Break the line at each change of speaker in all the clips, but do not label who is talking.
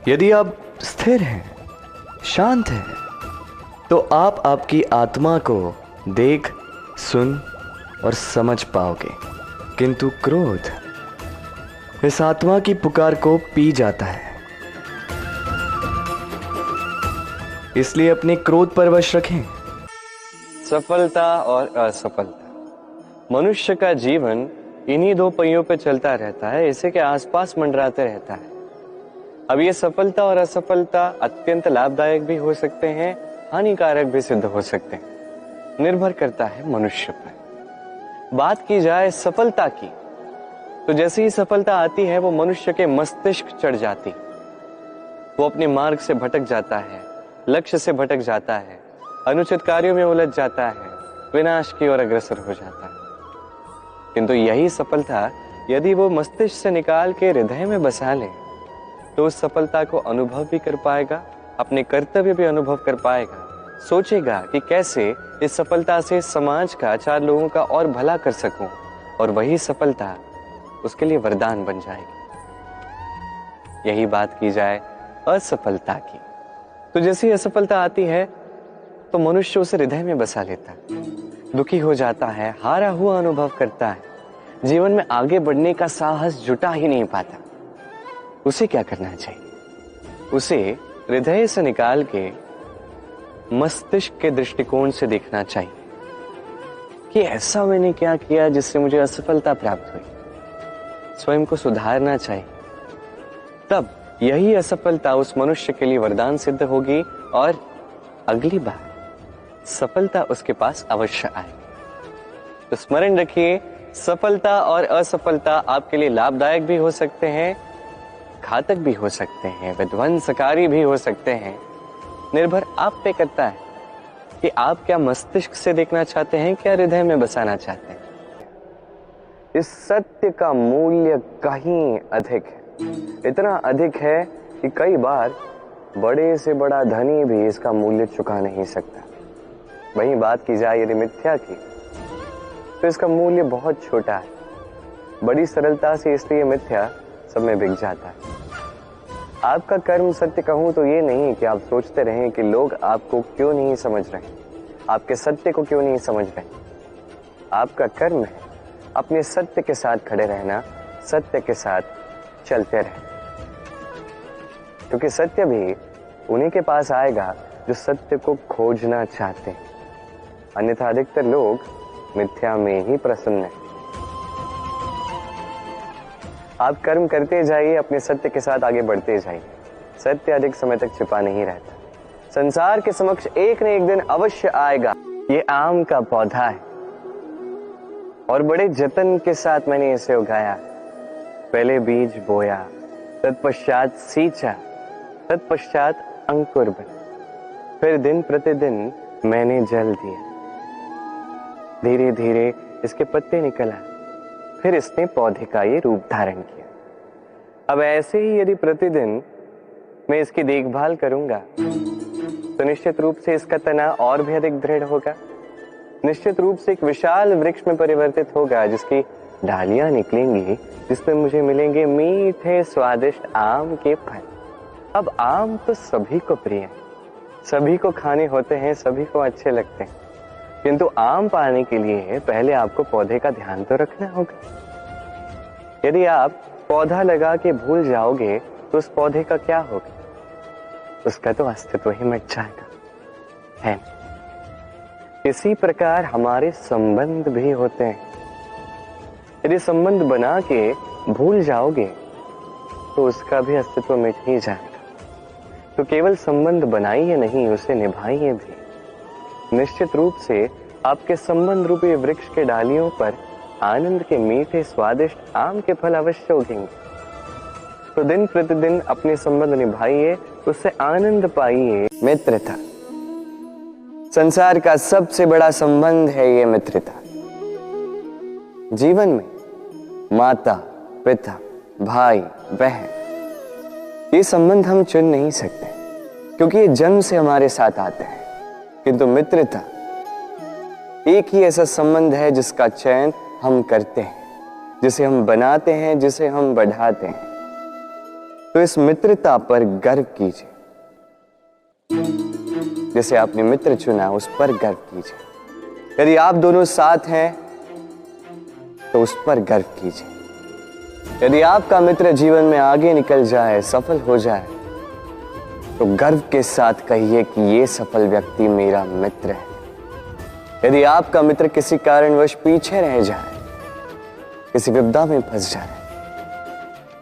यदि आप स्थिर हैं, शांत हैं, तो आप आपकी आत्मा को देख, सुन और समझ पाओगे। किंतु क्रोध इस आत्मा की पुकार को पी जाता है। इसलिए अपने क्रोध पर वश रखें।
सफलता और असफलता। मनुष्य का जीवन इन्हीं दो पहियों पर चलता रहता है, इसी के आसपास मंडराते रहता है। अब ये सफलता और असफलता अत्यंत लाभदायक भी हो सकते हैं, हानिकारक भी सिद्ध हो सकते हैं। निर्भर करता है मनुष्य पर। बात की जाए सफलता की, तो जैसे ही सफलता आती है वो मनुष्य के मस्तिष्क चढ़ जाती। वो अपने मार्ग से भटक जाता है, लक्ष्य से भटक जाता है, अनुचित कार्यों में उलझ जाता है, विनाश की ओर अग्रसर हो जाता है। किंतु यही सफलता यदि वो मस्तिष्क से निकाल के हृदय में बसा ले, तो उस सफलता को अनुभव भी कर पाएगा, अपने कर्तव्य भी अनुभव कर पाएगा, सोचेगा कि कैसे इस सफलता से समाज का, चार लोगों का और भला कर सकूं, और वही सफलता उसके लिए वरदान बन जाएगी। यही बात की जाए असफलता की, तो जैसी असफलता आती है तो मनुष्य उसे हृदय में बसा लेता है, दुखी हो जाता है, हारा हुआ अनुभव करता है, जीवन में आगे बढ़ने का साहस जुटा ही नहीं पाता। उसे क्या करना चाहिए? उसे हृदय से निकाल के मस्तिष्क के दृष्टिकोण से देखना चाहिए कि ऐसा मैंने क्या किया जिससे मुझे असफलता प्राप्त हुई। स्वयं को सुधारना चाहिए, तब यही असफलता उस मनुष्य के लिए वरदान सिद्ध होगी और अगली बार सफलता उसके पास अवश्य आएगी। तो स्मरण रखिए, सफलता और असफलता आपके लिए लाभदायक भी हो सकते हैं, घातक भी हो सकते हैं, विध्वंसकारी भी हो सकते हैं। निर्भर आप पे करता है कि आप क्या मस्तिष्क से देखना चाहते हैं, क्या हृदय में बसाना चाहते हैं। इस सत्य का मूल्य कहीं अधिक है, इतना अधिक है कि कई बार बड़े से बड़ा धनी भी इसका मूल्य चुका नहीं सकता। वहीं बात की जाए यदि मिथ्या की, तो इसका मूल्य बहुत छोटा है, बड़ी सरलता से इसलिए मिथ्या सब में बिक जाता है। आपका कर्म सत्य कहूं तो ये नहीं कि आप सोचते रहें कि लोग आपको क्यों नहीं समझ रहे, आपके सत्य को क्यों नहीं समझ रहे। आपका कर्म है अपने सत्य के साथ खड़े रहना, सत्य के साथ चलते रहना, क्योंकि सत्य भी उन्हीं के पास आएगा जो सत्य को खोजना चाहते हैं। अन्यथा अधिकतर लोग मिथ्या में ही प्रसन्न हैं। आप कर्म करते जाइए, अपने सत्य के साथ आगे बढ़ते जाइए। सत्य अधिक समय तक छिपा नहीं रहता, संसार के समक्ष एक न एक दिन अवश्य आएगा। ये आम का पौधा है और बड़े जतन के साथ मैंने इसे उगाया। पहले बीज बोया, तत्पश्चात सींचा, तत्पश्चात अंकुर बना, फिर दिन प्रतिदिन मैंने जल दिया। धीरे धीरे इसके पत्ते निकल आए, फिर इसने पौधे का ये रूप धारण किया। अब ऐसे ही यदि प्रतिदिन मैं इसकी देखभाल करूंगा तो निश्चित रूप से इसका तना और भी अधिक दृढ़ होगा, निश्चित रूप से एक विशाल वृक्ष में परिवर्तित होगा, जिसकी डालियां निकलेंगी, जिसमें मुझे मिलेंगे मीठे स्वादिष्ट आम के फल। अब आम तो सभी को प्रिय है, सभी को खाने होते हैं, सभी को अच्छे लगते हैं, किंतु आम पाने के लिए पहले आपको पौधे का ध्यान तो रखना होगा। यदि आप पौधा लगा के भूल जाओगे तो उस पौधे का क्या होगा? उसका तो अस्तित्व ही मिट जाएगा, है। इसी प्रकार हमारे संबंध भी होते हैं। यदि संबंध बना के भूल जाओगे तो उसका भी अस्तित्व मिट ही जाएगा। तो केवल संबंध बनाइए नहीं, उसे निभाइए भी। निश्चित रूप से आपके संबंध रूपी वृक्ष के डालियों पर आनंद के मीठे स्वादिष्ट आम के फल अवश्य उगेंगे। तो दिन प्रतिदिन अपने संबंध निभाइए, उससे आनंद पाइए। मित्रता संसार का सबसे बड़ा संबंध है, ये मित्रता। जीवन में माता, पिता, भाई, बहन, ये संबंध हम चुन नहीं सकते, क्योंकि ये जन्म से हमारे साथ आते हैं। किंतु मित्रता एक ही ऐसा संबंध है जिसका चयन हम करते हैं, जिसे हम बनाते हैं, जिसे हम बढ़ाते हैं। तो इस मित्रता पर गर्व कीजिए। जैसे आपने मित्र चुना उस पर गर्व कीजिए। यदि आप दोनों साथ हैं तो उस पर गर्व कीजिए। यदि आपका मित्र जीवन में आगे निकल जाए, सफल हो जाए, तो गर्व के साथ कहिए कि ये सफल व्यक्ति मेरा मित्र है। यदि आपका मित्र किसी कारणवश पीछे रह जाए, किसी विपदा में फंस जाए,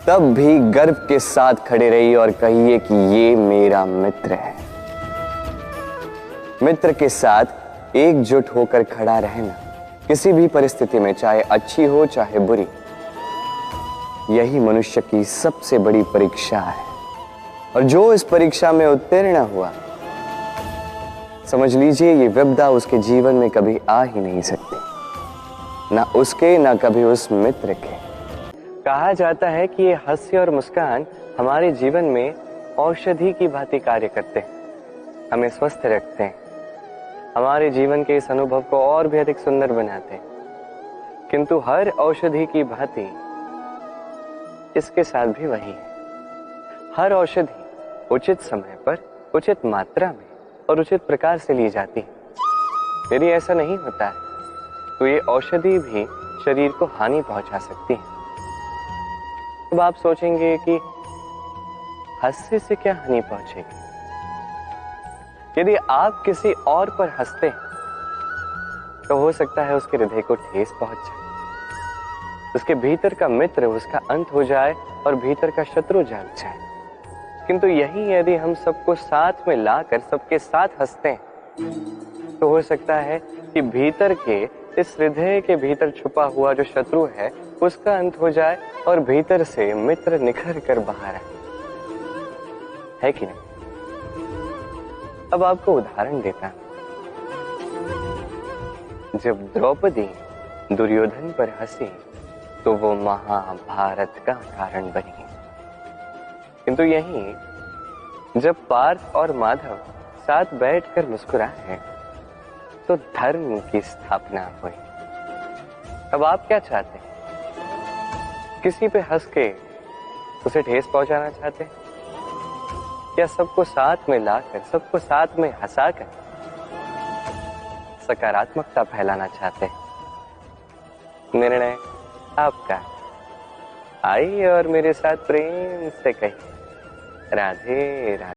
तब भी गर्व के साथ खड़े रहिए और कहिए कि ये मेरा मित्र है। मित्र के साथ एकजुट होकर खड़ा रहना किसी भी परिस्थिति में, चाहे अच्छी हो चाहे बुरी, यही मनुष्य की सबसे बड़ी परीक्षा है। और जो इस परीक्षा में उत्तीर्ण हुआ, समझ लीजिए ये विपदा उसके जीवन में कभी आ ही नहीं सकती, ना उसके ना कभी उस मित्र के। कहा जाता है कि ये हास्य और मुस्कान हमारे जीवन में औषधि की भांति कार्य करते हैं, हमें स्वस्थ रखते हैं, हमारे जीवन के इस अनुभव को और भी अधिक सुंदर बनाते हैं। किंतु हर औषधि की भांति इसके साथ भी वही है। हर औषधि उचित समय पर, उचित मात्रा में और उचित प्रकार से ली जाती है। यदि ऐसा नहीं होता है तो ये औषधि भी शरीर को हानि पहुंचा सकती है। अब आप सोचेंगे कि हास्य से क्या हानि पहुंचेगी? यदि आप किसी और पर हंसते हैं तो हो सकता है उसके हृदय को ठेस पहुंच जाए, उसके भीतर का मित्र उसका अंत हो जाए और भीतर का शत्रु जाग जाए। किंतु यही यदि हम सबको साथ में लाकर सबके साथ हंसते हैं तो हो सकता है कि भीतर के इस हृदय के भीतर छुपा हुआ जो शत्रु है उसका अंत हो जाए और भीतर से मित्र निखर कर बाहर आए, है कि नहीं? अब आपको उदाहरण देता हूं। जब द्रौपदी दुर्योधन पर हंसी तो वो महाभारत का कारण बनी। किंतु यहीं जब पार्थ और माधव साथ बैठकर मुस्कुराए तो धर्म की स्थापना हुई। अब आप क्या चाहते हैं? किसी पे हंस के उसे ठेस पहुंचाना चाहते हैं या सबको साथ में लाकर, सबको साथ में हंसाकर सकारात्मकता फैलाना चाहते हैं? निर्णय आपका। आइए और मेरे साथ प्रेम से कहिए, राधे राधे।